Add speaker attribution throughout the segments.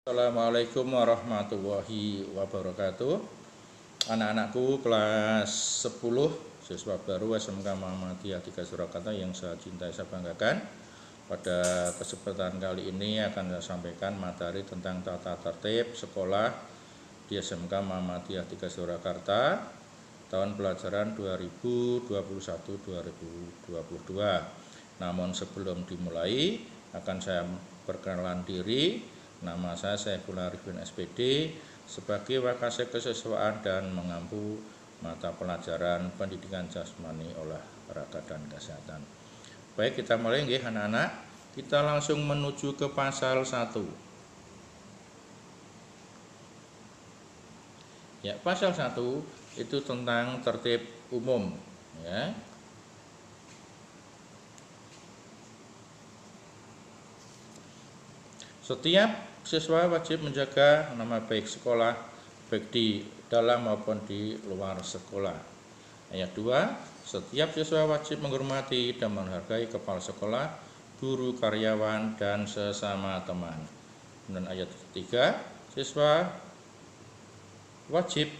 Speaker 1: Assalamualaikum warahmatullahi wabarakatuh. Anak-anakku kelas 10 siswa baru SMK Muhammadiyah 3 Surakarta yang saya cintai, saya banggakan. Pada kesempatan kali ini akan saya sampaikan materi tentang tata tertib sekolah di SMK Muhammadiyah 3 Surakarta tahun pelajaran 2021-2022. Namun sebelum dimulai akan saya perkenalan diri. Nama saya Saiful Arifin SPD sebagai Wakasek Kesiswaan dan mengampu mata pelajaran pendidikan jasmani, olahraga dan kesehatan. Baik, kita mulai nggih anak-anak. Kita langsung menuju ke pasal 1. Ya, pasal 1 itu tentang tertib umum, ya. Setiap siswa wajib menjaga nama baik sekolah, baik di dalam maupun di luar sekolah. Ayat 2, setiap siswa wajib menghormati dan menghargai kepala sekolah, guru, karyawan, dan sesama teman. Dan ayat 3, siswa wajib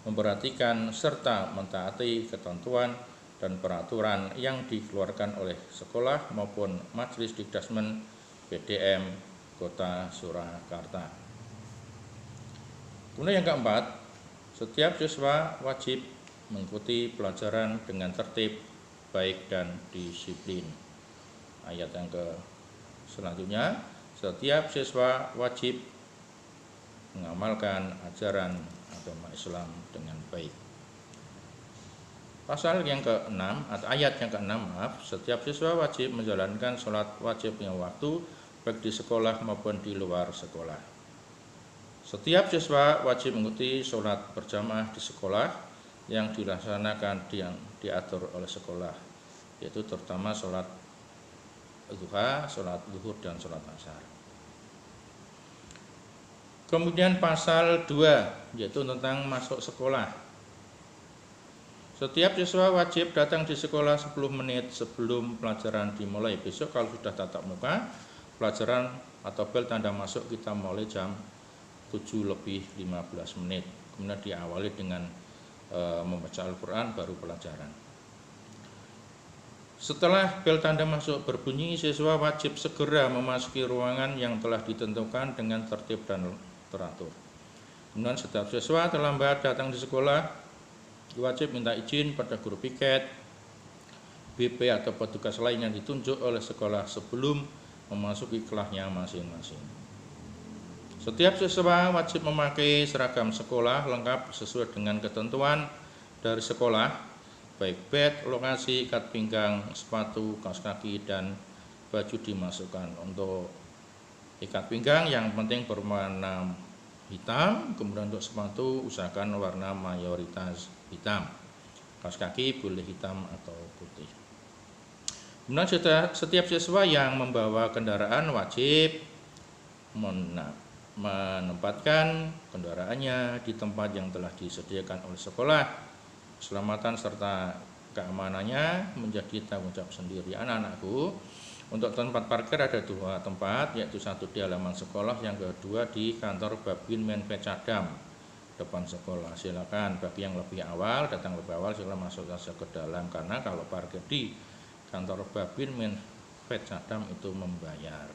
Speaker 1: memperhatikan serta mentaati ketentuan dan peraturan yang dikeluarkan oleh sekolah maupun majelis dikdasmen PDM Kota Surakarta. Kemudian yang keempat, setiap siswa wajib mengikuti pelajaran dengan tertib, baik dan disiplin. Ayat yang selanjutnya, setiap siswa wajib mengamalkan ajaran agama Islam dengan baik. Pasal yang ke-6 atau ayat yang ke-6, setiap siswa wajib menjalankan sholat wajib yang waktu baik di sekolah maupun di luar sekolah. Setiap siswa wajib mengikuti sholat berjamaah di sekolah yang dilaksanakan yang diatur oleh sekolah, yaitu terutama sholat duha, sholat zuhur, dan sholat asar. Kemudian pasal 2 yaitu tentang masuk sekolah. Setiap siswa wajib datang di sekolah 10 menit sebelum pelajaran dimulai. Besok kalau sudah tatap muka, pelajaran atau bel tanda masuk kita mulai jam 7:15. Kemudian diawali dengan membaca Al-Quran, baru pelajaran. Setelah bel tanda masuk berbunyi, siswa wajib segera memasuki ruangan yang telah ditentukan dengan tertib dan teratur. Kemudian setiap siswa terlambat datang di sekolah wajib minta izin pada guru piket, BP atau petugas lain yang ditunjuk oleh sekolah sebelum memasuki kelasnya masing-masing. Setiap siswa wajib memakai seragam sekolah lengkap sesuai dengan ketentuan dari sekolah, baik bed, lokasi, ikat pinggang, sepatu, kaos kaki, dan baju dimasukkan. Untuk ikat pinggang yang penting berwarna hitam, kemudian untuk sepatu usahakan warna mayoritas hitam. Kaos kaki boleh hitam atau putih. Kemudian setiap siswa yang membawa kendaraan wajib menempatkan kendaraannya di tempat yang telah disediakan oleh sekolah. Keselamatan serta keamanannya menjadi tanggung jawab sendiri. Anak-anakku, untuk tempat parkir ada 2 tempat, yaitu satu di halaman sekolah, yang kedua di kantor Babin Menfecadam depan sekolah. Silakan bagi yang lebih awal, datang lebih awal, silakan masuk saja ke dalam, karena kalau parkir di kantor Babin Menfecadam itu membayar.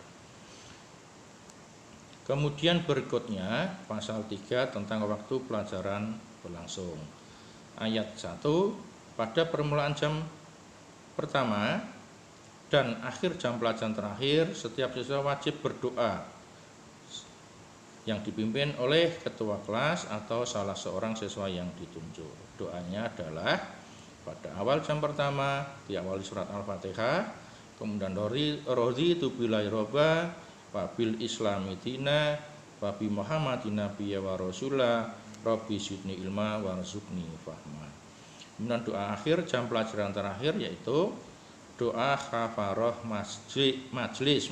Speaker 1: Kemudian berikutnya pasal 3 tentang waktu pelajaran berlangsung. Ayat 1, pada permulaan jam pertama dan akhir jam pelajaran terakhir, setiap siswa wajib berdoa yang dipimpin oleh ketua kelas atau salah seorang siswa yang ditunjuk. Doanya adalah pada awal jam pertama diawali surat Al-Fatihah, kemudian raditu billahi robba wa bil islami dina wa bi Muhammadin nabiyya wa rasula rabbi zidni ilma warzuqni fahma. Kemudian doa akhir jam pelajaran terakhir yaitu doa kafarah majlis,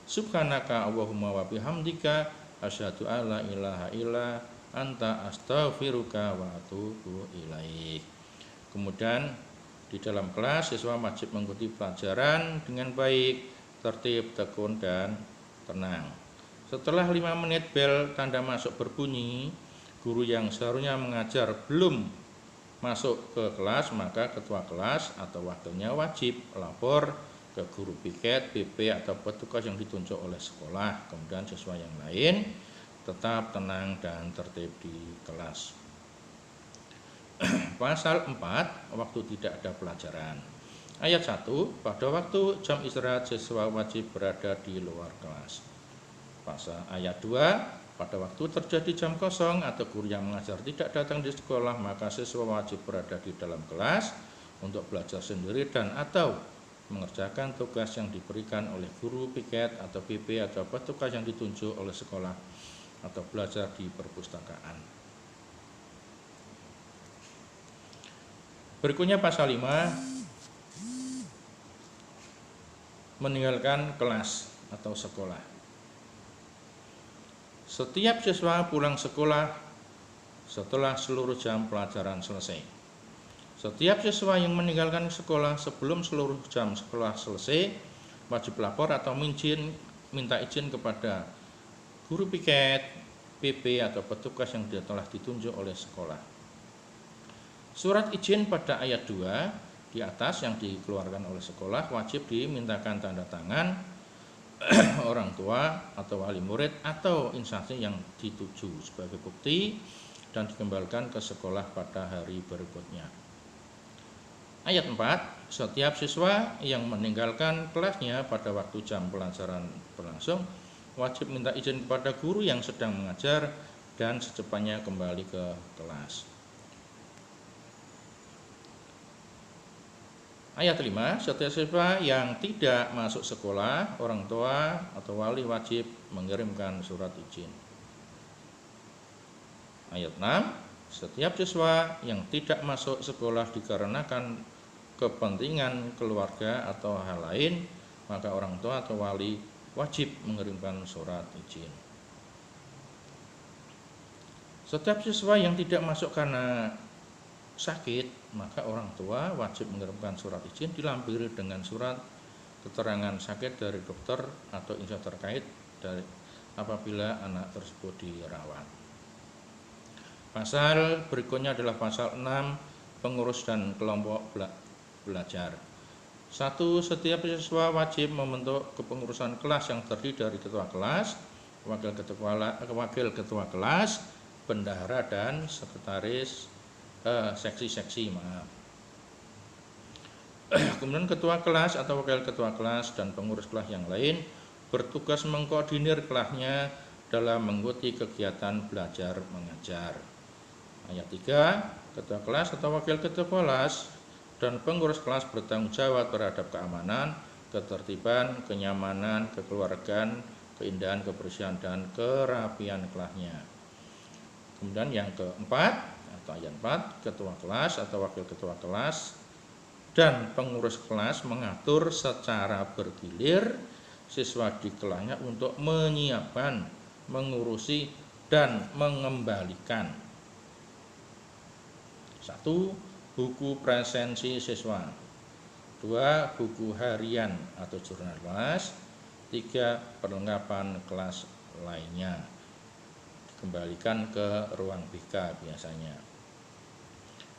Speaker 1: subhanaka Allahumma wa bihamdika asyhadu alla ilaha illa anta astaghfiruka wa atubu ilaik. Kemudian di dalam kelas siswa wajib mengikuti pelajaran dengan baik, tertib, tekun, dan tenang. Setelah 5 menit bel tanda masuk berbunyi, guru yang seharusnya mengajar belum masuk ke kelas, maka ketua kelas atau wakilnya wajib lapor ke guru piket, BP atau petugas yang ditunjuk oleh sekolah. Kemudian siswa yang lain tetap tenang dan tertib di kelas. Pasal 4, waktu tidak ada pelajaran. Ayat 1, pada waktu jam istirahat siswa wajib berada di luar kelas. Pasal ayat 2, pada waktu terjadi jam kosong atau guru yang mengajar tidak datang di sekolah, maka siswa wajib berada di dalam kelas untuk belajar sendiri dan atau mengerjakan tugas yang diberikan oleh guru piket atau BP atau petugas yang ditunjuk oleh sekolah atau belajar di perpustakaan. Berikutnya pasal 5, meninggalkan kelas atau sekolah. Setiap siswa pulang sekolah setelah seluruh jam pelajaran selesai. Setiap siswa yang meninggalkan sekolah sebelum seluruh jam sekolah selesai wajib lapor atau minta izin kepada guru piket, PP atau petugas yang telah ditunjuk oleh sekolah. Surat izin pada ayat 2 di atas yang dikeluarkan oleh sekolah wajib dimintakan tanda tangan orang tua atau wali murid atau instansi yang dituju sebagai bukti dan dikembalikan ke sekolah pada hari berikutnya. Ayat 4, setiap siswa yang meninggalkan kelasnya pada waktu jam pelajaran berlangsung wajib minta izin kepada guru yang sedang mengajar dan secepatnya kembali ke kelas. Ayat 5, setiap siswa yang tidak masuk sekolah, orang tua atau wali wajib mengirimkan surat izin. Ayat 6, setiap siswa yang tidak masuk sekolah dikarenakan kepentingan keluarga atau hal lain, maka orang tua atau wali wajib mengirimkan surat izin. Setiap siswa yang tidak masuk karena sakit, maka orang tua wajib mengirimkan surat izin dilampiri dengan surat keterangan sakit dari dokter atau instansi terkait dari apabila anak tersebut dirawat. Pasal berikutnya adalah pasal 6, pengurus dan kelompok belajar. 1. Setiap siswa wajib membentuk kepengurusan kelas yang terdiri dari ketua kelas, wakil ketua kelas, bendahara dan sekretaris seksi-seksi. Kemudian ketua kelas atau wakil ketua kelas dan pengurus kelas yang lain bertugas mengkoordinir kelasnya dalam mengikuti kegiatan belajar mengajar. Ayat 3, ketua kelas atau wakil ketua kelas dan pengurus kelas bertanggung jawab terhadap keamanan, ketertiban, kenyamanan, kekeluargaan, keindahan, kebersihan dan kerapian kelasnya. Kemudian yang keempat, ayat 4, ketua kelas atau wakil ketua kelas dan pengurus kelas mengatur secara bergilir siswa di kelasnya untuk menyiapkan, mengurusi dan mengembalikan 1. Buku presensi siswa, 2. Buku harian atau jurnal kelas, 3. Perlengkapan kelas lainnya dikembalikan ke ruang BK biasanya.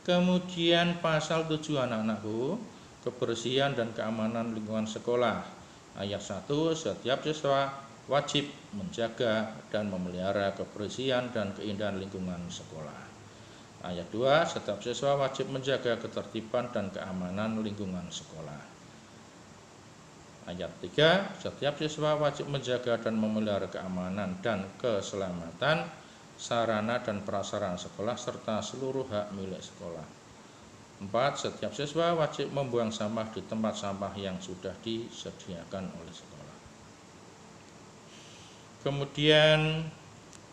Speaker 1: Kemudian pasal 7 anak-anakku, kebersihan dan keamanan lingkungan sekolah. Ayat 1, setiap siswa wajib menjaga dan memelihara kebersihan dan keindahan lingkungan sekolah. Ayat 2, setiap siswa wajib menjaga ketertiban dan keamanan lingkungan sekolah. Ayat 3, setiap siswa wajib menjaga dan memelihara keamanan dan keselamatan sarana dan prasarana sekolah serta seluruh hak milik sekolah. 4. Setiap siswa wajib membuang sampah di tempat sampah yang sudah disediakan oleh sekolah. Kemudian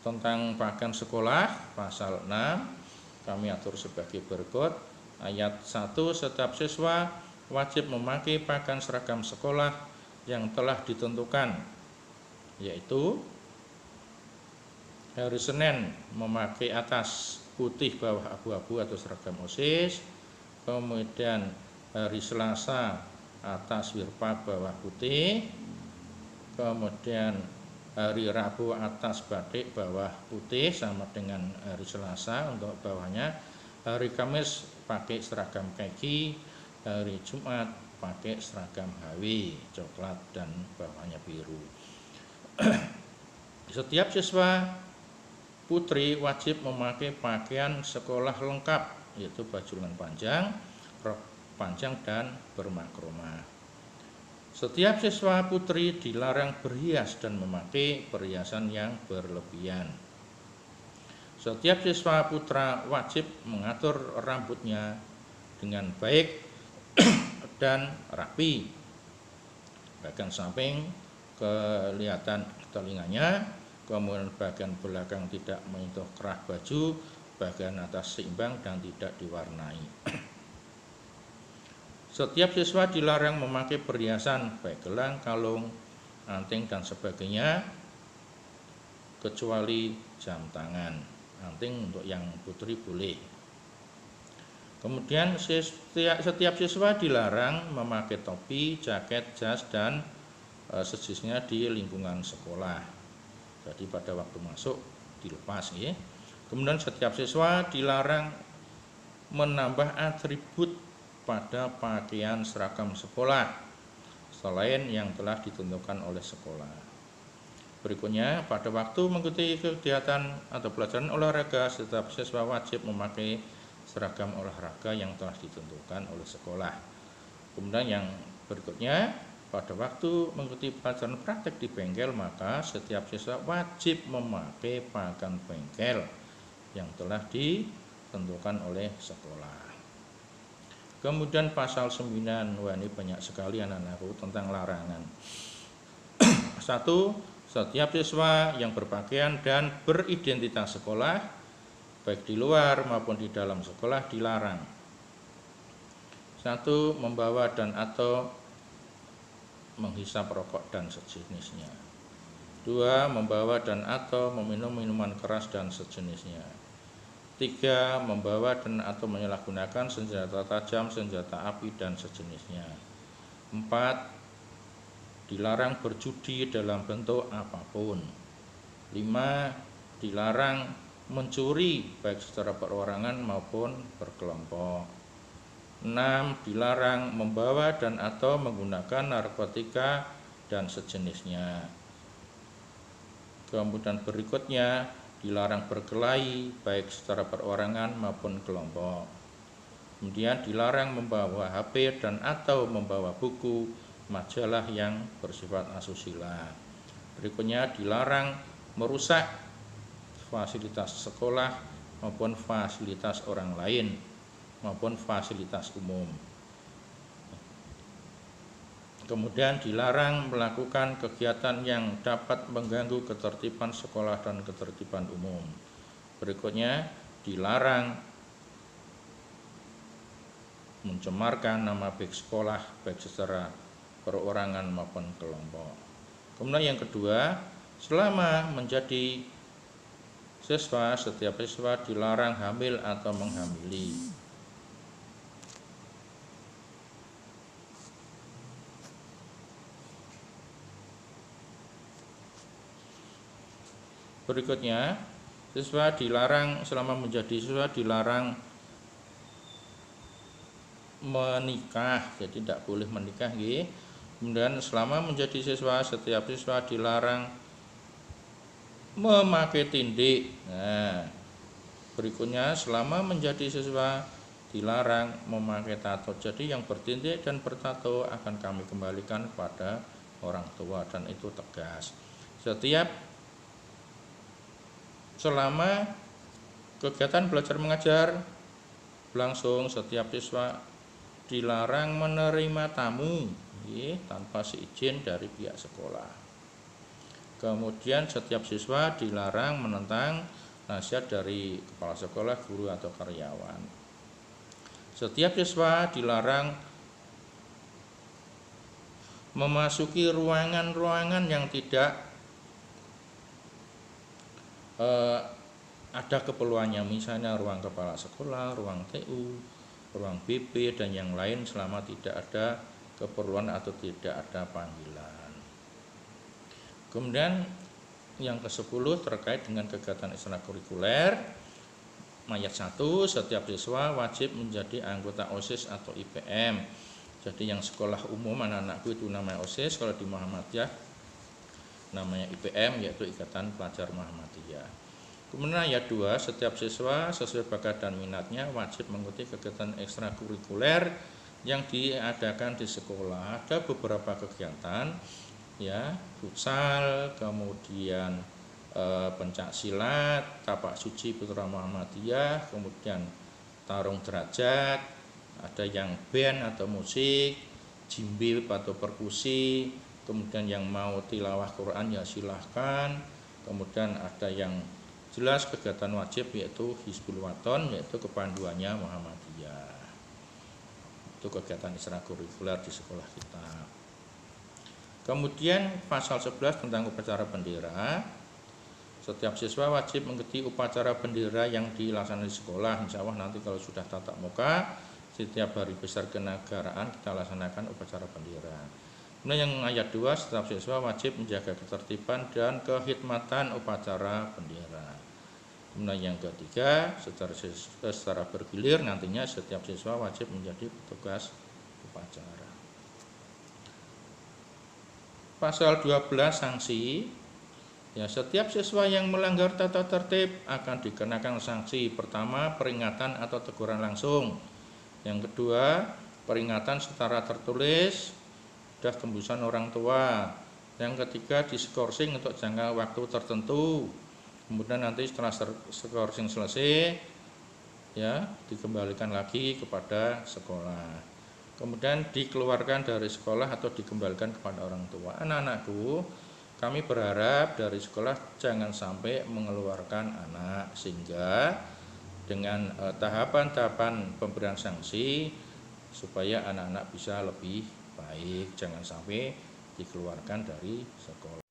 Speaker 1: tentang pakaian sekolah, pasal 6 kami atur sebagai berikut. Ayat 1, setiap siswa wajib memakai pakaian seragam sekolah yang telah ditentukan, yaitu hari Senin memakai atas putih bawah abu-abu atau seragam OSIS, kemudian hari Selasa atas wirpa bawah putih, kemudian hari Rabu atas batik, bawah putih sama dengan hari Selasa untuk bawahnya. Hari Kamis pakai seragam kaki, hari Jumat pakai seragam HW coklat dan bawahnya biru. Setiap siswa putri wajib memakai pakaian sekolah lengkap, yaitu baju lengan panjang, rok panjang dan bermakroma. Setiap siswa putri dilarang berhias dan memakai perhiasan yang berlebihan. Setiap siswa putra wajib mengatur rambutnya dengan baik dan rapi. Bagian samping kelihatan telinganya, kemudian bagian belakang tidak menyentuh kerah baju, bagian atas seimbang dan tidak diwarnai. Setiap siswa dilarang memakai perhiasan baik gelang, kalung, anting dan sebagainya kecuali jam tangan. Anting untuk yang putri boleh. Kemudian setiap siswa dilarang memakai topi, jaket, jas dan sejenisnya di lingkungan sekolah. Jadi pada waktu masuk dilepas ya. Kemudian setiap siswa dilarang menambah atribut pada pakaian seragam sekolah selain yang telah ditentukan oleh sekolah. Berikutnya, pada waktu mengikuti kegiatan atau pelajaran olahraga, setiap siswa wajib memakai seragam olahraga yang telah ditentukan oleh sekolah. Kemudian yang berikutnya, pada waktu mengikuti pelajaran praktek di bengkel, maka setiap siswa wajib memakai pakaian bengkel yang telah ditentukan oleh sekolah. Kemudian pasal 9, wah ini banyak sekali anak-anakku tentang larangan. 1. Setiap siswa yang berpakaian dan beridentitas sekolah, baik di luar maupun di dalam sekolah, dilarang. 1. Membawa dan atau menghisap rokok dan sejenisnya. 2. Membawa dan atau meminum minuman keras dan sejenisnya. 3. Membawa dan atau menyalahgunakan senjata tajam, senjata api dan sejenisnya. 4. Dilarang berjudi dalam bentuk apapun. 5. Dilarang mencuri baik secara perorangan maupun berkelompok. 6. Dilarang membawa dan atau menggunakan narkotika dan sejenisnya. Kemudian berikutnya, dilarang berkelahi baik secara perorangan maupun kelompok. Kemudian dilarang membawa HP dan atau membawa buku, majalah yang bersifat asusila. Berikutnya dilarang merusak fasilitas sekolah maupun fasilitas orang lain maupun fasilitas umum. Kemudian dilarang melakukan kegiatan yang dapat mengganggu ketertiban sekolah dan ketertiban umum. Berikutnya dilarang mencemarkan nama baik sekolah baik secara perorangan maupun kelompok. Kemudian yang kedua, selama menjadi siswa, setiap siswa dilarang hamil atau menghamili. Berikutnya, siswa dilarang selama menjadi siswa dilarang menikah, jadi tidak boleh menikah ya. Kemudian selama menjadi siswa, setiap siswa dilarang memakai tindik. Nah, berikutnya selama menjadi siswa dilarang memakai tato. Jadi yang bertindik dan bertato akan kami kembalikan kepada orang tua dan itu tegas. Selama kegiatan belajar mengajar berlangsung, setiap siswa dilarang menerima tamu tanpa seizin dari pihak sekolah. Kemudian setiap siswa dilarang menentang nasihat dari kepala sekolah, guru atau karyawan. Setiap siswa dilarang memasuki ruangan-ruangan yang tidak ada keperluannya, misalnya ruang kepala sekolah, ruang TU, ruang BP dan yang lain selama tidak ada keperluan atau tidak ada panggilan. Kemudian Yang ke-10 terkait dengan kegiatan ekstrakurikuler. Ayat 1, setiap siswa wajib menjadi anggota OSIS atau IPM. Jadi yang sekolah umum anak-anakku itu namanya OSIS, kalau di Muhammadiyah namanya IPM, yaitu Ikatan Pelajar Muhammadiyah. Kemudian ayat 2, setiap siswa sesuai bakat dan minatnya wajib mengikuti kegiatan ekstrakurikuler yang diadakan di sekolah. Ada beberapa kegiatan, ya, futsal, kemudian pencak silat, tapak suci putra Muhammadiyah, kemudian tarung derajat, ada yang band atau musik, jimbib atau perkusi, kemudian yang mau tilawah Quran ya silahkan, kemudian ada yang jelas kegiatan wajib yaitu Hizbul Waton, yaitu kepanduannya Muhammadiyah. Itu kegiatan ekstrakurikuler di sekolah kita. Kemudian pasal 11 tentang upacara bendera. Setiap siswa wajib mengikuti upacara bendera yang dilaksanakan di sekolah. Insya Allah nanti kalau sudah tatap muka, setiap hari besar kenegaraan kita laksanakan upacara bendera. Kemudian yang ayat 2, setiap siswa wajib menjaga ketertiban dan kehikmatan upacara bendera. Kemudian yang ketiga, secara bergilir nantinya setiap siswa wajib menjadi petugas upacara. Pasal 12 sanksi. Ya, setiap siswa yang melanggar tata tertib akan dikenakan sanksi. Pertama, peringatan atau teguran langsung. Yang kedua, peringatan secara tertulis, sudah tembusan orang tua. Yang ketiga, diskorsing untuk jangka waktu tertentu. Kemudian nanti setelah skorsing selesai, ya, dikembalikan lagi kepada sekolah. Kemudian dikeluarkan dari sekolah atau dikembalikan kepada orang tua. Anak-anakku, kami berharap dari sekolah jangan sampai mengeluarkan anak, sehingga dengan tahapan-tahapan pemberian sanksi supaya anak-anak bisa lebih baik, jangan sampai dikeluarkan dari sekolah.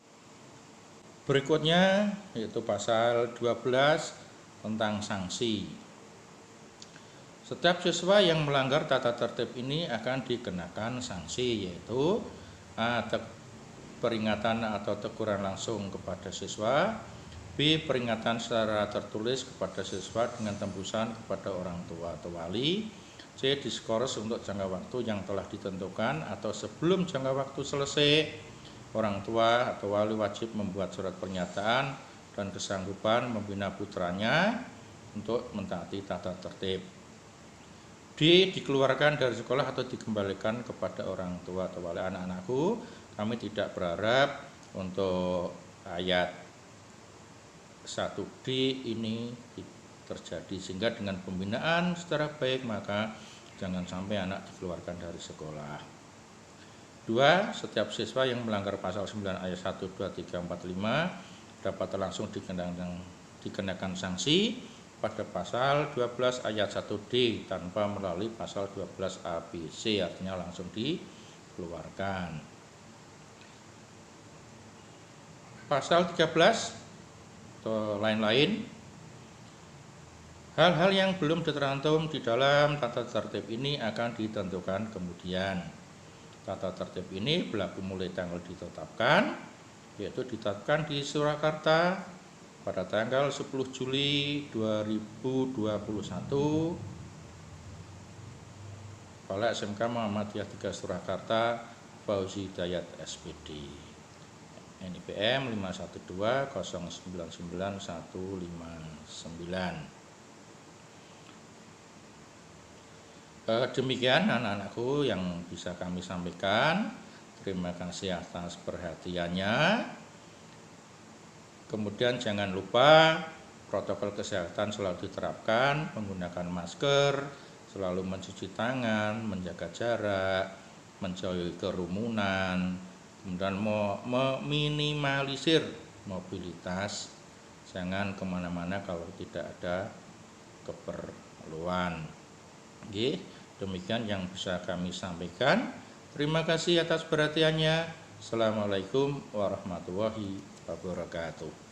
Speaker 1: Berikutnya yaitu pasal 12 tentang sanksi. Setiap siswa yang melanggar tata tertib ini akan dikenakan sanksi, yaitu peringatan atau teguran langsung kepada siswa, B, peringatan secara tertulis kepada siswa dengan tembusan kepada orang tua atau wali, C, diskors untuk jangka waktu yang telah ditentukan atau sebelum jangka waktu selesai, orang tua atau wali wajib membuat surat pernyataan dan kesanggupan membina putranya untuk mentaati tata tertib. D, dikeluarkan dari sekolah atau dikembalikan kepada orang tua atau wali. Anak-anakku, kami tidak berharap untuk ayat 1D ini terjadi, sehingga dengan pembinaan secara baik maka jangan sampai anak dikeluarkan dari sekolah. 2, setiap siswa yang melanggar pasal 9 ayat 1, 2, 3, 4, 5 dapat langsung dikenakan sanksi pada pasal 12 ayat 1D tanpa melalui pasal 12 ABC, artinya langsung dikeluarkan. Pasal 13 atau lain-lain, hal-hal yang belum tercantum di dalam tata tertib ini akan ditentukan kemudian. Tata tertib ini berlaku mulai tanggal ditetapkan, yaitu ditetapkan di Surakarta pada tanggal 10 Juli 2021 oleh SMK Muhammadiyah 3 Surakarta, Fauzi Hidayat SPD. NIPM 512099159. Demikian anak-anakku yang bisa kami sampaikan. Terima kasih atas perhatiannya. Kemudian jangan lupa protokol kesehatan selalu diterapkan, menggunakan masker, selalu mencuci tangan, menjaga jarak, menjauhi kerumunan, kemudian meminimalisir mobilitas, jangan kemana-mana kalau tidak ada keperluan. Oke, demikian yang bisa kami sampaikan. Terima kasih atas perhatiannya. Assalamualaikum warahmatullahi wabarakatuh.